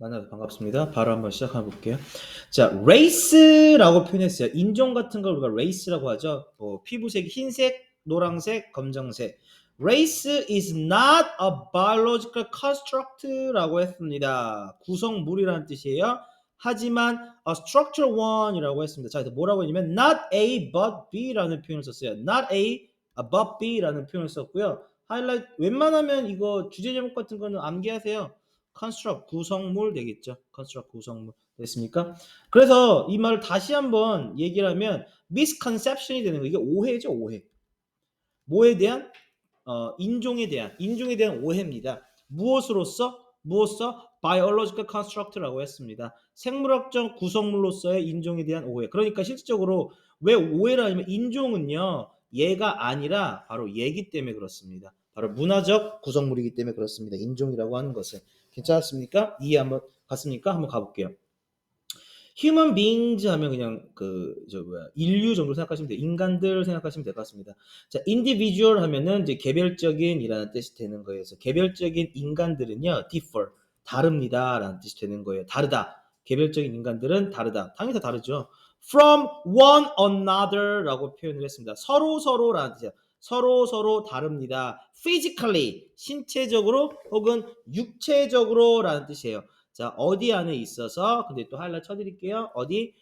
만나서 반갑습니다. 바로 한번 시작해 볼게요. 자, race라고 표현했어요. 인종 같은 걸 우리가 race라고 하죠. 피부색이 흰색, 노란색, 검정색. Race is not a biological construct라고 했습니다. 구성물이라는 뜻이에요. 하지만 a structural one이라고 했습니다. 자, 그래서 뭐라고 했냐면 not A but B라는 표현을 썼어요. not A but B라는 표현을 썼고요. 하이라이트 웬만하면 이거 주제 제목 같은 거는 암기하세요. construct 구성물 되겠죠. construct 구성물 됐습니까? 그래서 이 말을 다시 한번 얘기를 하면 misconception이 되는 거. 이게 오해죠, 오해. 뭐에 대한 인종에 대한 오해입니다. 무엇으로서 biological construct라고 했습니다. 생물학적 구성물로서의 인종에 대한 오해. 그러니까 실질적으로 왜 오해를 하냐면 인종은요. 얘가 아니라 바로 얘기 때문에 그렇습니다. 바로 문화적 구성물이기 때문에 그렇습니다. 인종이라고 하는 것은. 괜찮았습니까? 이해 한번 갔습니까? 한번 가볼게요. human beings 하면 그냥 인류 정도 생각하시면 돼요. 인간들 생각하시면 될 것 같습니다. 자, individual 하면은 이제 개별적인이라는 뜻이 되는 거예요. 그래서 개별적인 인간들은요, differ 다릅니다라는 뜻이 되는 거예요. 다르다. 개별적인 인간들은 다르다. 당연히 다 다르죠. from one another라고 표현을 했습니다. 서로라는 뜻이에요. 서로 다릅니다. physically 신체적으로 혹은 육체적으로라는 뜻이에요. 자, 어디 안에 있어서 근데 또 하이라이트 쳐드릴게요. 어디?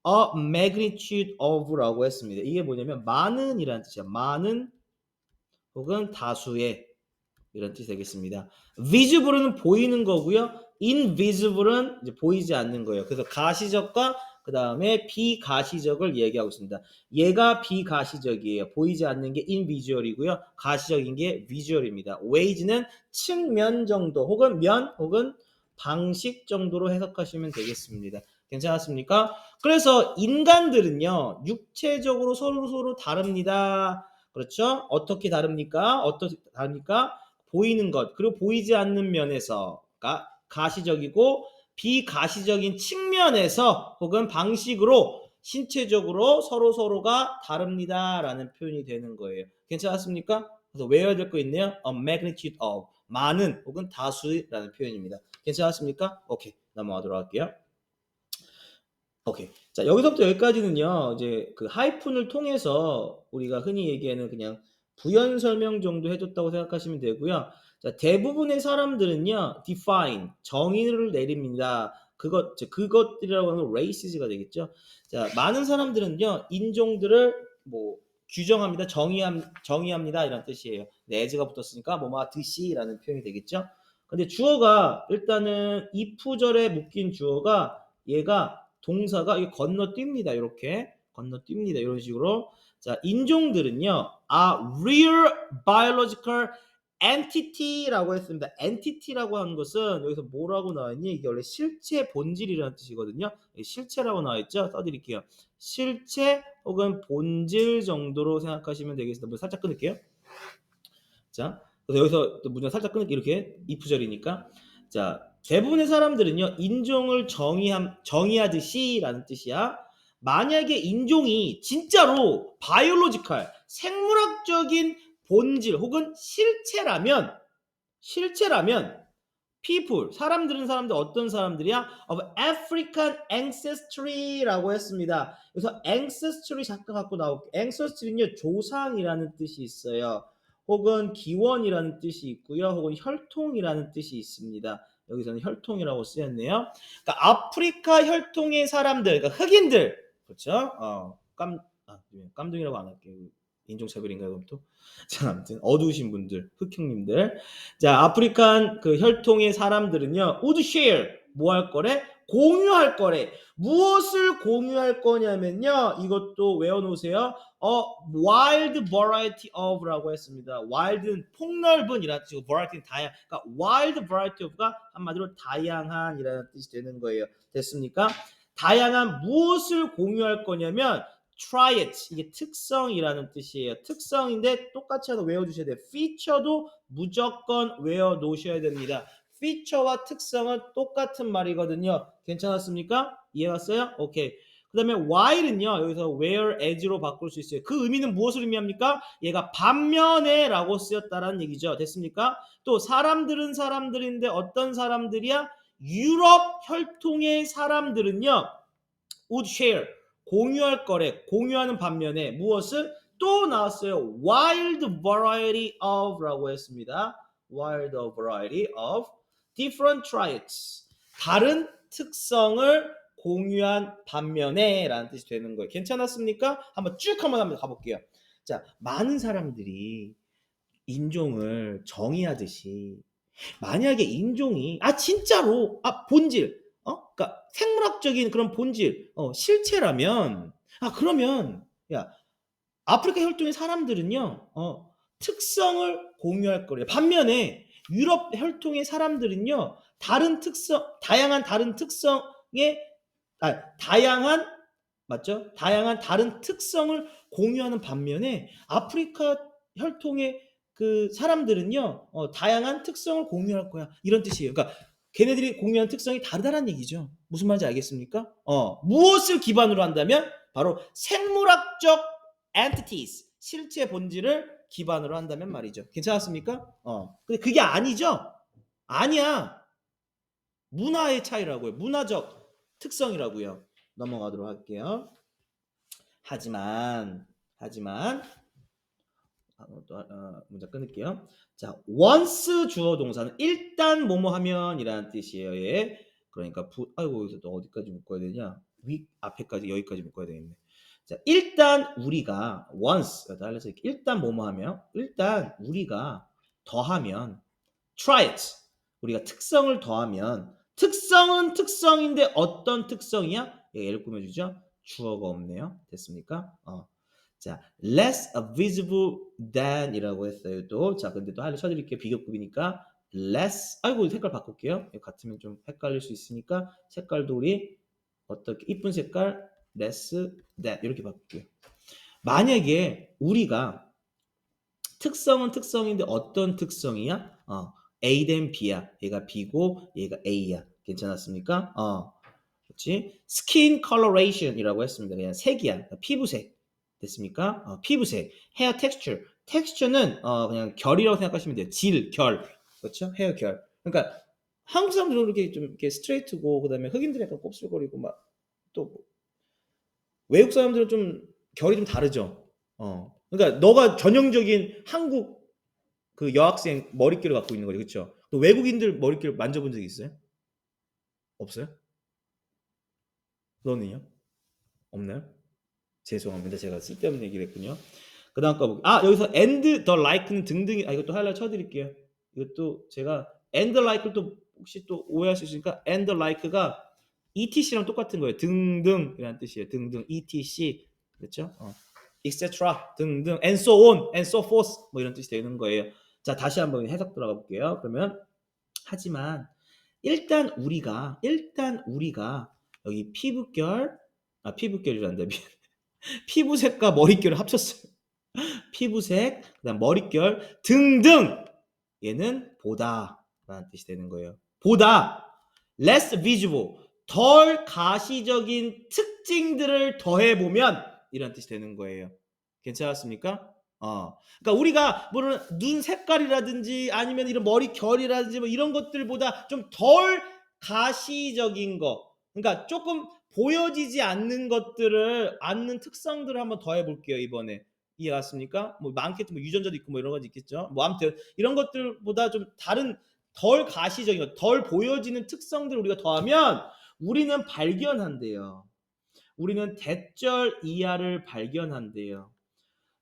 a magnitude of라고 했습니다. 이게 뭐냐면 많은이라는 뜻이야. 많은 혹은 다수의 이런 뜻이 되겠습니다. visible은 보이는 거고요. invisible은 이제 보이지 않는 거예요. 그래서 가시적과 그 다음에 비가시적을 얘기하고 있습니다. 얘가 비가시적이에요. 보이지 않는 게 invisual이고요. 가시적인 게 visual입니다. ways는 측면 정도 혹은 면 혹은 방식 정도로 해석하시면 되겠습니다. 괜찮았습니까? 그래서 인간들은요. 육체적으로 서로 다릅니다. 그렇죠? 어떻게 다릅니까? 보이는 것 그리고 보이지 않는 면에서 가시적이고 비가시적인 측면에서 혹은 방식으로 신체적으로 서로가 다릅니다라는 표현이 되는 거예요. 괜찮았습니까? 그래서 외워야 될 거 있네요. A magnitude of 많은 혹은 다수라는 표현입니다. 괜찮았습니까? 오케이, 넘어가도록 할게요. 오케이. 자, 여기서부터 여기까지는요. 이제 그 하이픈을 통해서 우리가 흔히 얘기하는 그냥 부연 설명 정도 해줬다고 생각하시면 되고요. 자, 대부분의 사람들은요. define 정의를 내립니다. 그것들이라고 하는 races가 되겠죠. 자, 많은 사람들은요. 인종들을 규정합니다. 정의합니다. 이런 뜻이에요. 네, as가 붙었으니까 하듯이라는 표현이 되겠죠. 근데 주어가 일단은 if절에 묶인 주어가 얘가 동사가 이게 건너뜁니다. 이렇게 건너뜁니다. 이런 식으로. 자, 인종들은요. real biological entity라고 했습니다. entity라고 하는 것은 여기서 뭐라고 나와있니? 이게 원래 실체 본질이라는 뜻이거든요. 실체라고 나와있죠. 써드릴게요. 실체 혹은 본질 정도로 생각하시면 되겠습니다. 살짝 끊을게요. 자, 그래서 여기서 또 문장 살짝 끊을게요. 이렇게 if절이니까. 자, 대부분의 사람들은요. 인종을 정의하듯이라는 뜻이야. 만약에 인종이 진짜로 바이올로지컬 생물학적인 본질 혹은 실체라면 people 사람들 어떤 사람들이야? of African ancestry라고 했습니다. 그래서 ancestry 잠깐 갖고 나올게요. ancestry는요. 조상이라는 뜻이 있어요. 혹은 기원이라는 뜻이 있고요. 혹은 혈통이라는 뜻이 있습니다. 여기서는 혈통이라고 쓰였네요. 그러니까 아프리카 혈통의 사람들, 그러니까 흑인들, 그렇죠? 깜둥이라고 안 할게요. 인종차별인가요, 그럼 또? 자, 아무튼 어두우신 분들, 흑형님들. 자, 아프리칸 그 혈통의 사람들은요, would share 뭐 할 거래? 공유할 거래. 무엇을 공유할 거냐면요, 이것도 외워놓으세요. wild variety of라고 했습니다. wild는 폭넓은 이라는 뜻이고 variety는 다양. 그러니까 wild variety of가 한마디로 다양한이라는 뜻이 되는 거예요. 됐습니까? 다양한 무엇을 공유할 거냐면 try it 이게 특성이라는 뜻이에요. 특성인데 똑같이 하나 외워주셔야 돼요. feature도 무조건 외워놓으셔야 됩니다. feature와 특성은 똑같은 말이거든요. 괜찮았습니까? 이해갔어요? 오케이. 그 다음에 while은요. 여기서 whereas로 바꿀 수 있어요. 그 의미는 무엇을 의미합니까? 얘가 반면에 라고 쓰였다라는 얘기죠. 됐습니까? 또 사람들은 사람들인데 어떤 사람들이야? 유럽 혈통의 사람들은요 would share 공유할 거래 공유하는 반면에 무엇을 또 나왔어요. wild variety of라고 했습니다. wild variety of different traits 다른 특성을 공유한 반면에 라는 뜻이 되는 거예요. 괜찮았습니까? 한번 가볼게요. 자, 많은 사람들이 인종을 정의하듯이 만약에 인종이 진짜로 본질 그러니까 생물학적인 그런 본질 실체라면 그러면 야 아프리카 혈통의 사람들은요 특성을 공유할 거래요. 반면에 유럽 혈통의 사람들은요 다양한 다른 특성의 다양한 맞죠? 다양한 다른 특성을 공유하는 반면에 아프리카 혈통의 그 사람들은요 다양한 특성을 공유할 거야 이런 뜻이에요. 그러니까 걔네들이 공유하는 특성이 다르다는 얘기죠. 무슨 말인지 알겠습니까? 무엇을 기반으로 한다면 바로 생물학적 entities 실체 본질을 기반으로 한다면 말이죠. 괜찮았습니까? 근데 그게 아니죠. 아니야. 문화의 차이라고요. 문화적 특성이라고요. 넘어가도록 할게요. 하지만 문장 끊을게요. 자, once 주어 동사는 일단 뭐뭐 하면이라는 뜻이에요. 예. 그러니까 여기서 또 어디까지 묶어야 되냐? 위 앞에까지 여기까지 묶어야 되겠네. 자, 일단 우리가 once 달려서 일단 뭐뭐 하면 일단 우리가 더하면 try it. 우리가 특성을 더하면 특성은 특성인데 어떤 특성이야? 얘를 꾸며주죠. 주어가 없네요. 됐습니까? 자, less visible than 이라고 했어요. 또. 자, 근데 또 하나 쳐드릴게요. 비교급이니까 less 색깔 바꿀게요. 같으면 좀 헷갈릴 수 있으니까 색깔도 우리 어떻게 이쁜 색깔 less than 이렇게 바꿀게요. 만약에 우리가 특성은 특성인데 어떤 특성이야? A 된 B야. 얘가 B고 얘가 A야. 괜찮았습니까? 그렇지? Skin coloration이라고 했습니다. 그냥 색이야. 그러니까 피부색. 됐습니까? 피부색. Hair texture. texture는 그냥 결이라고 생각하시면 돼요. 질, 결. 그렇죠? 헤어 결. 그러니까 한국 사람들은 이렇게 좀 이렇게 스트레이트고 그다음에 흑인들이 약간 곱슬거리고 막 또 외국 사람들은 좀 결이 좀 다르죠. 그러니까 너가 전형적인 한국 그 여학생 머릿결을 갖고 있는 거죠. 그렇죠? 또 외국인들 머릿결 만져본 적 있어요? 없어요? 너는요? 없나요? 죄송합니다. 제가 쓸데없는 얘기를 했군요. 그 다음 거 여기서 and the like는 등등이 이것도 하이라이트 쳐드릴게요. 이것도 제가 and the like를 또 혹시 또 오해할 수 있으니까 and the like가 etc랑 똑같은 거예요. 등등이라는 뜻이에요. 등등 etc 그렇죠? etc 등등 and so on and so forth 뭐 이런 뜻이 되는 거예요. 자, 다시 한번 해석 들어가 볼게요. 그러면 하지만 일단 우리가 여기 피부결이란다. 피부색과 머릿결을 합쳤어요. 피부색, 그다음 머릿결 등등 얘는 보다 라는 뜻이 되는 거예요. 보다 less visible 덜 가시적인 특징들을 더해보면 이런 뜻이 되는 거예요. 괜찮았습니까? 그러니까 우리가 물론 눈 색깔이라든지 아니면 이런 머리 결이라든지 뭐 이런 것들보다 좀 덜 가시적인 거, 그러니까 조금 보여지지 않는 것들을 않는 특성들을 한번 더해 볼게요. 이번에 이해 갔습니까? 뭐 많겠죠. 뭐 유전자도 있고 뭐 이런 거 있겠죠. 뭐 아무튼 이런 것들보다 좀 다른 덜 가시적인 것, 덜 보여지는 특성들을 우리가 더하면 우리는 발견한대요. 우리는 대절 이하를 발견한대요.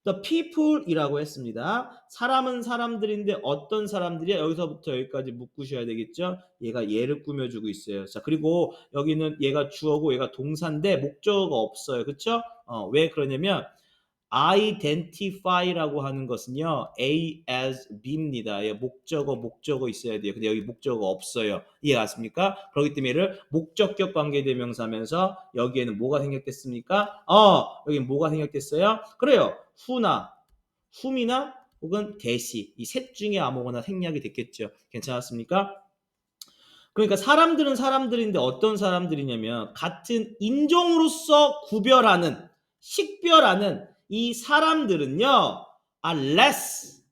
The people이라고 했습니다. 사람은 사람들인데 어떤 사람들이야? 여기서부터 여기까지 묶으셔야 되겠죠? 얘가 얘를 꾸며주고 있어요. 자, 그리고 여기는 얘가 주어고 얘가 동사인데 목적어가 없어요. 그쵸? 왜 그러냐면 identify라고 하는 것은요. A as B입니다. 예, 목적어 있어야 돼요. 근데 여기 목적어가 없어요. 이해 갔습니까? 그렇기 때문에 얘를 목적격 관계대명사면서 여기에는 뭐가 생략됐습니까? 여기는 뭐가 생략됐어요? 그래요. who나 whom이나 혹은 대시 이 셋 중에 아무거나 생략이 됐겠죠. 괜찮았습니까? 그러니까 사람들은 사람들인데 어떤 사람들이냐면 같은 인종으로서 구별하는 식별하는 이 사람들은요 are less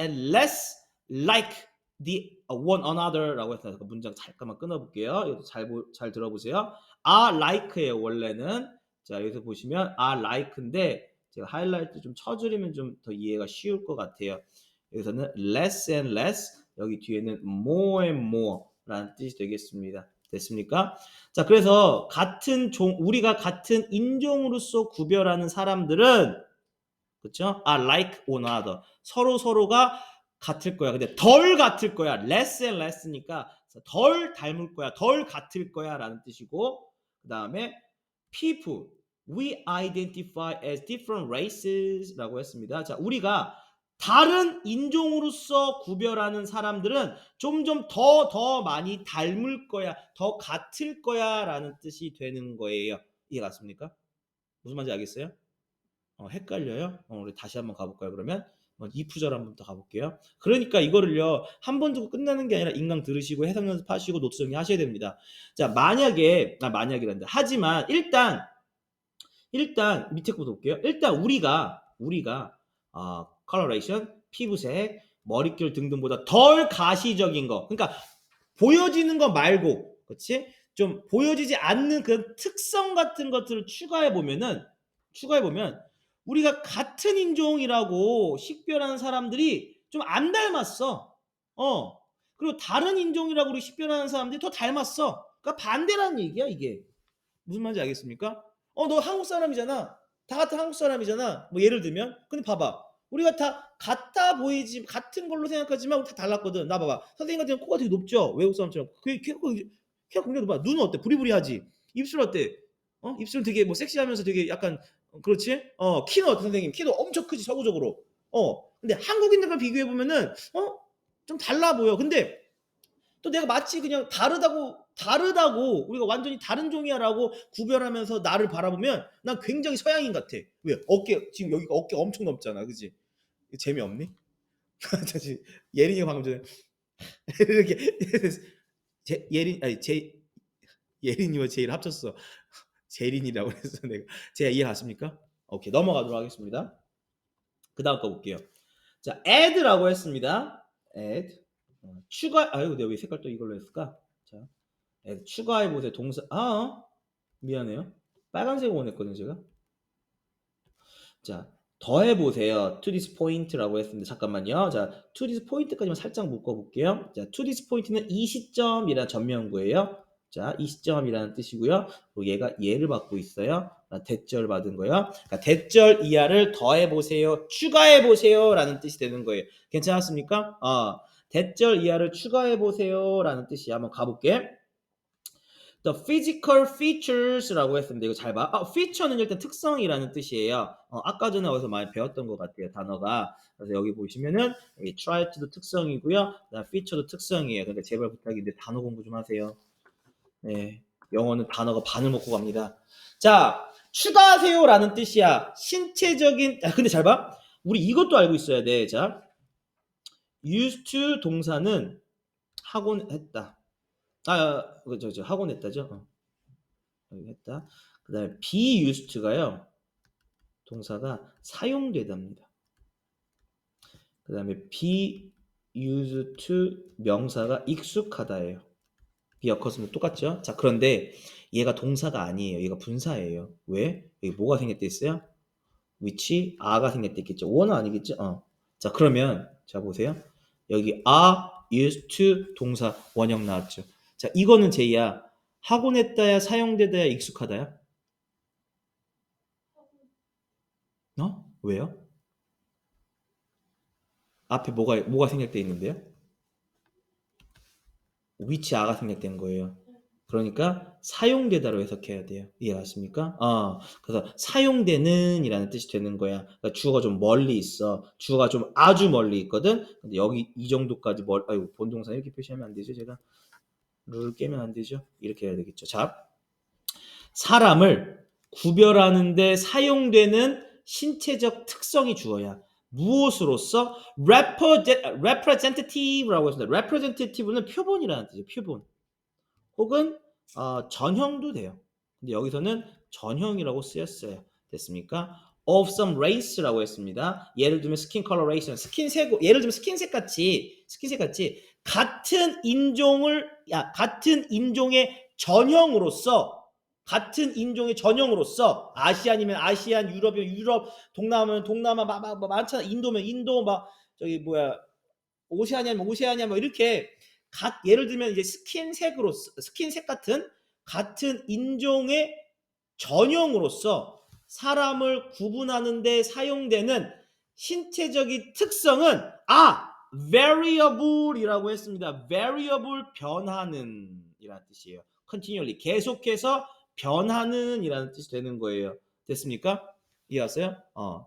and less like the one another라고 해서 문장 잠깐만 끊어볼게요. 이것도 잘 들어보세요. are like예요 원래는. 자 여기서 보시면 are like인데 제가 하이라이트 좀 쳐드리면 좀 더 이해가 쉬울 것 같아요. 여기서는 less and less, 여기 뒤에는 more and more라는 뜻이 되겠습니다. 됐습니까? 자 그래서 우리가 같은 인종으로서 구별하는 사람들은 그렇죠? are like one another. 서로가 같을 거야. 근데 덜 같을 거야. less and less니까 덜 닮을 거야. 덜 같을 거야 라는 뜻이고, 그 다음에 people, we identify as different races 라고 했습니다. 자, 우리가 다른 인종으로서 구별하는 사람들은 점점 더 많이 닮을 거야. 더 같을 거야 라는 뜻이 되는 거예요. 이해 갔습니까? 무슨 말인지 알겠어요? 헷갈려요? 우리 다시 한번 가볼까요? 그러면 이프절 한번 더 가볼게요. 그러니까 이거를요 한 번 두고 끝나는 게 아니라 인강 들으시고 해석 연습하시고 노트 정리하셔야 됩니다. 자 만약이란다. 하지만 일단 밑에 거 볼게요. 일단 우리가 coloration, 피부색, 머릿결 등등보다 덜 가시적인 거, 그러니까 보여지는 거 말고, 그렇지? 좀 보여지지 않는 그런 특성 같은 것들을 추가해 보면 우리가 같은 인종이라고 식별하는 사람들이 좀 안 닮았어. 그리고 다른 인종이라고 우리 식별하는 사람들이 더 닮았어. 그러니까 반대라는 얘기야 이게. 무슨 말인지 알겠습니까? 너 한국 사람이잖아. 다 같은 한국 사람이잖아. 뭐 예를 들면. 근데 봐봐. 우리가 다 같아 보이지, 같은 걸로 생각하지만 우리 다 달랐거든. 나 봐봐. 선생님 같은 경우 코가 되게 높죠? 외국 사람처럼. 키가 굉장히 높아. 눈은 어때? 부리부리하지? 입술 어때? 입술 되게 뭐 섹시하면서 되게 약간, 그렇지? 키는 어때, 선생님? 키도 엄청 크지, 서구적으로. 근데 한국인들과 비교해보면은, 좀 달라 보여. 근데 또 내가 마치 그냥 다르다고 우리가 완전히 다른 종이야라고 구별하면서 나를 바라보면 난 굉장히 서양인 같아. 왜? 지금 여기가 어깨 엄청 넓잖아, 그지? 재미없니? 다시 예린이가 방금 전에 이렇게 예린이와 제일 합쳤어. 제린이라고 해서 내가 제가 이해 갔습니까? 오케이, 넘어가도록 하겠습니다. 그 다음 거 볼게요. 자, add라고 했습니다. add. 내가 왜 색깔 또 이걸로 했을까? 자, 추가해보세요. 동사. 미안해요. 빨간색 원했거든요, 제가. 자, 더해보세요. to this point라고 했습니다. 잠깐만요. 자, to this point까지만 살짝 묶어볼게요. 자, to this point는 이 시점이라는 전면구예요. 자, 이 시점이라는 뜻이고요. 그리고 얘가 얘를 받고 있어요. 대절 받은 거예요. 그러니까 대절 이하를 더해보세요. 추가해보세요. 라는 뜻이 되는 거예요. 괜찮았습니까? 대절 이하를 추가해보세요. 라는 뜻이야. 한번 가볼게. The physical features라고 했습니다. 이거 잘 봐. feature는 일단 특성이라는 뜻이에요. 아까 전에 어디서 많이 배웠던 것 같아요, 단어가. 그래서 여기 보시면은 trait도 특성이고요. feature도 특성이에요. 그러니까 제발 부탁인데 단어 공부 좀 하세요. 네, 영어는 단어가 반을 먹고 갑니다. 자, 추가하세요라는 뜻이야. 신체적인. 근데 잘 봐. 우리 이것도 알고 있어야 돼. 자, used to 동사는 하곤 했다. 하곤 했다죠. 했다. 그 다음에 be used가요. 동사가 사용되답니다. 그 다음에 be used to 명사가 익숙하다예요. 비어커스는 똑같죠? 자, 그런데 얘가 동사가 아니에요. 얘가 분사예요. 왜? 여기 뭐가 생겼다 했어요? which, are가 생겼다 했겠죠. one은 아니겠죠? 자, 그러면 자 보세요. 여기 are used to 동사 원형 나왔죠. 자, 이거는 제이야. 하곤 했다야, 사용되다야, 익숙하다야? 왜요? 앞에 뭐가 생략되어 있는데요? which are가 생략된 거예요. 그러니까 사용되다로 해석해야 돼요. 이해 갔습니까? 그래서 사용되는 이라는 뜻이 되는 거야. 그러니까 주어가 좀 멀리 있어. 주어가 좀 아주 멀리 있거든. 근데 여기 이 정도까지 본동사 이렇게 표시하면 안 되죠. 제가 룰을 깨면 안 되죠. 이렇게 해야 되겠죠. 자, 사람을 구별하는데 사용되는 신체적 특성이 주어야. 무엇으로서? representative라고 했습니다. representative는 표본이라는 뜻이에요. 표본. 혹은 전형도 돼요. 근데 여기서는 전형이라고 쓰였어요. 됐습니까? of some race라고 했습니다. 예를 들면 skin coloration, 예를 들면 스킨색 같이 같은 인종의 전형으로서 아시안이면 아시안, 유럽이면 유럽, 동남아면 동남아, 막 많잖아. 인도면 인도, 막 저기 뭐야 오세아니아면 오세아니아, 뭐 이렇게 예를 들면 이제 스킨색 같은 인종의 전형으로서 사람을 구분하는 데 사용되는 신체적인 특성은 variable이라고 했습니다. variable 변하는 이라는 뜻이에요. continually 계속해서 변하는 이라는 뜻이 되는 거예요. 됐습니까? 이해하세요?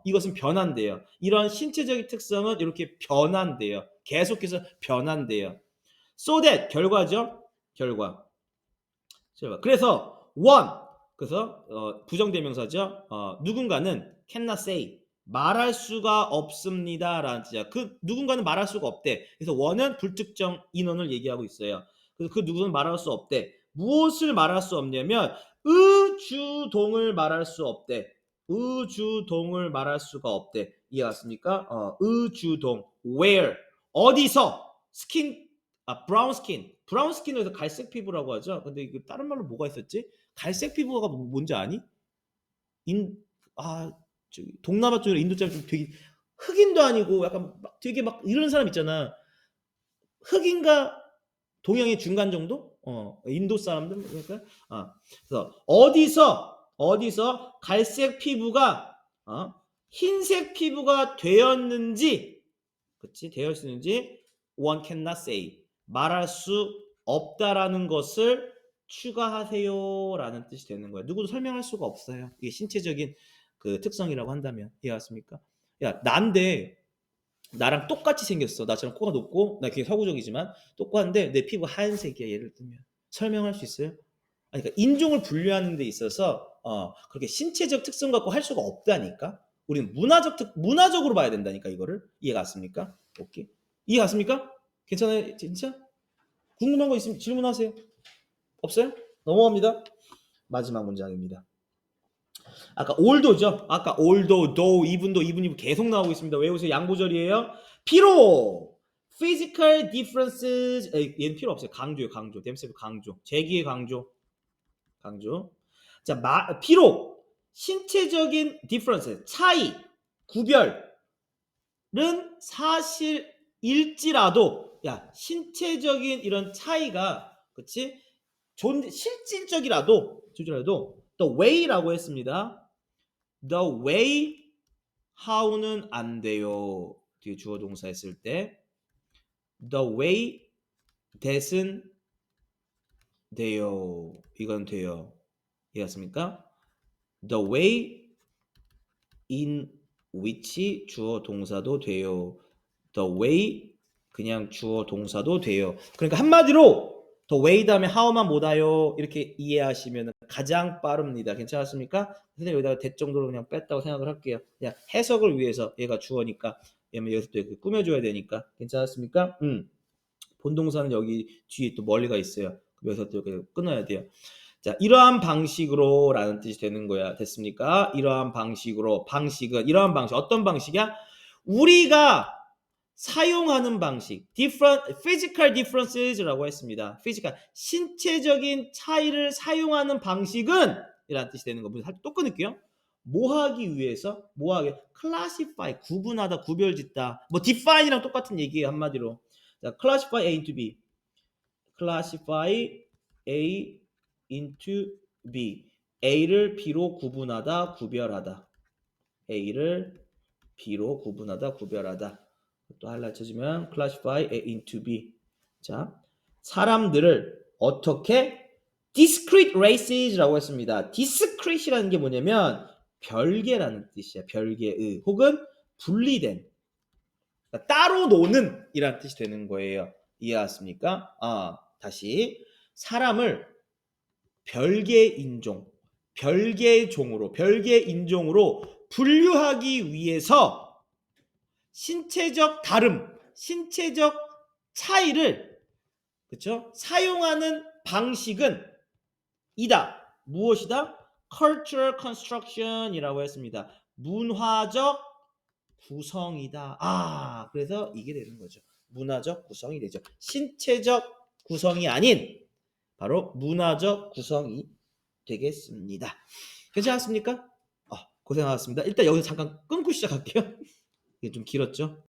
이것은 변한대요. 이런 신체적인 특성은 이렇게 변한대요. 계속해서 변한대요. So that 결과죠. 결과. 그래서 그래서 부정대명사죠. 누군가는 cannot say 말할 수가 없습니다라는 뜻이야. 그 누군가는 말할 수가 없대. 그래서 one은 불특정 인원을 얘기하고 있어요. 그래서 그 누구는 말할 수 없대. 무엇을 말할 수 없냐면 의주동을 말할 수 없대. 의주동을 말할 수가 없대. 이해갔습니까? 의주동 where 어디서 브라운 스킨을 해서 갈색 피부라고 하죠. 근데 이거 다른 말로 뭐가 있었지? 갈색 피부가 뭔지 아니? 동남아 쪽이나 인도 쪽이 좀 되게 흑인도 아니고 약간 되게 막 이런 사람 있잖아. 흑인과 동양의 중간 정도? 인도 사람들 그러니까 그래서 어디서 갈색 피부가 흰색 피부가 되었는지, 그렇지? 되었는지 one cannot say 말할 수 없다라는 것을 추가하세요라는 뜻이 되는 거예요. 누구도 설명할 수가 없어요. 이게 신체적인 그 특성이라고 한다면. 이해했습니까? 야, 나랑 똑같이 생겼어. 나처럼 코가 높고 나 굉장히 서구적이지만 똑같은데 내 피부 하얀색이야. 예를 들면 설명할 수 있어요? 아니, 그러니까 인종을 분류하는 데 있어서 그렇게 신체적 특성 갖고 할 수가 없다니까. 우리는 문화적으로 봐야 된다니까. 이거를 이해갔습니까? 오케이. 이해갔습니까? 괜찮아요? 진짜? 궁금한 거 있으면 질문하세요. 없어요? 넘어갑니다. 마지막 문장입니다. 아까 올도죠. 아까 올도, 도, 이분도 계속 나오고 있습니다. 외우세요. 양보절이에요. 피로. physical differences. 얘는 필요 없어요. 강조요. 댐세브 강조. 제기의 강조. 자, 피로. 신체적인 difference. 차이. 구별은 사실일지라도 신체적인 이런 차이가 그치? 실질적이라도 the way라고 했습니다. the way how는 안 돼요. 뒤에 주어 동사 했을 때 the way that은 돼요. 이건 돼요. 이해했습니까? the way in which 주어 동사도 돼요. the way 그냥 주어 동사도 돼요. 그러니까 한마디로 the way 다음에 how만 못 와요. 이렇게 이해하시면 가장 빠릅니다. 괜찮았습니까? 선생님 여기다가 대 정도로 그냥 뺐다고 생각을 할게요. 그냥 해석을 위해서 얘가 주어니까 얘는 여기서 또 이렇게 꾸며줘야 되니까 괜찮았습니까? 본동사는 여기 뒤에 또 멀리가 있어요. 여기서 또 이렇게 끊어야 돼요. 자, 이러한 방식으로 라는 뜻이 되는 거야. 됐습니까? 이러한 방식으로. 이러한 방식. 어떤 방식이야? 우리가 사용하는 방식. physical differences라고 했습니다. 신체적인 차이를 사용하는 방식은 이라는 뜻이 되는 겁니다. 또 끊을게요. 뭐 하기 위해서? classify, 구분하다, 구별짓다. define이랑 똑같은 얘기예요. 한마디로. 자, classify A into B. classify A into B. A를 B로 구분하다, 구별하다. A를 B로 구분하다, 구별하다. 또 하이라이트 쳐주면 classify A into B. 자, 사람들을 어떻게 discrete races라고 했습니다. discrete이라는 게 뭐냐면 별개라는 뜻이야. 별개의 혹은 분리된, 그러니까 따로 노는 이라는 뜻이 되는 거예요. 이해하십니까? 다시 사람을 별개의 인종, 별개의 종으로, 별개의 인종으로 분류하기 위해서 신체적 다름, 신체적 차이를 그렇죠? 사용하는 방식은 무엇이다? cultural construction이라고 했습니다. 문화적 구성이다. 그래서 이게 되는 거죠. 문화적 구성이 되죠. 신체적 구성이 아닌 바로 문화적 구성이 되겠습니다. 괜찮았습니까? 고생하셨습니다. 일단 여기서 잠깐 끊고 시작할게요. 이게 좀 길었죠?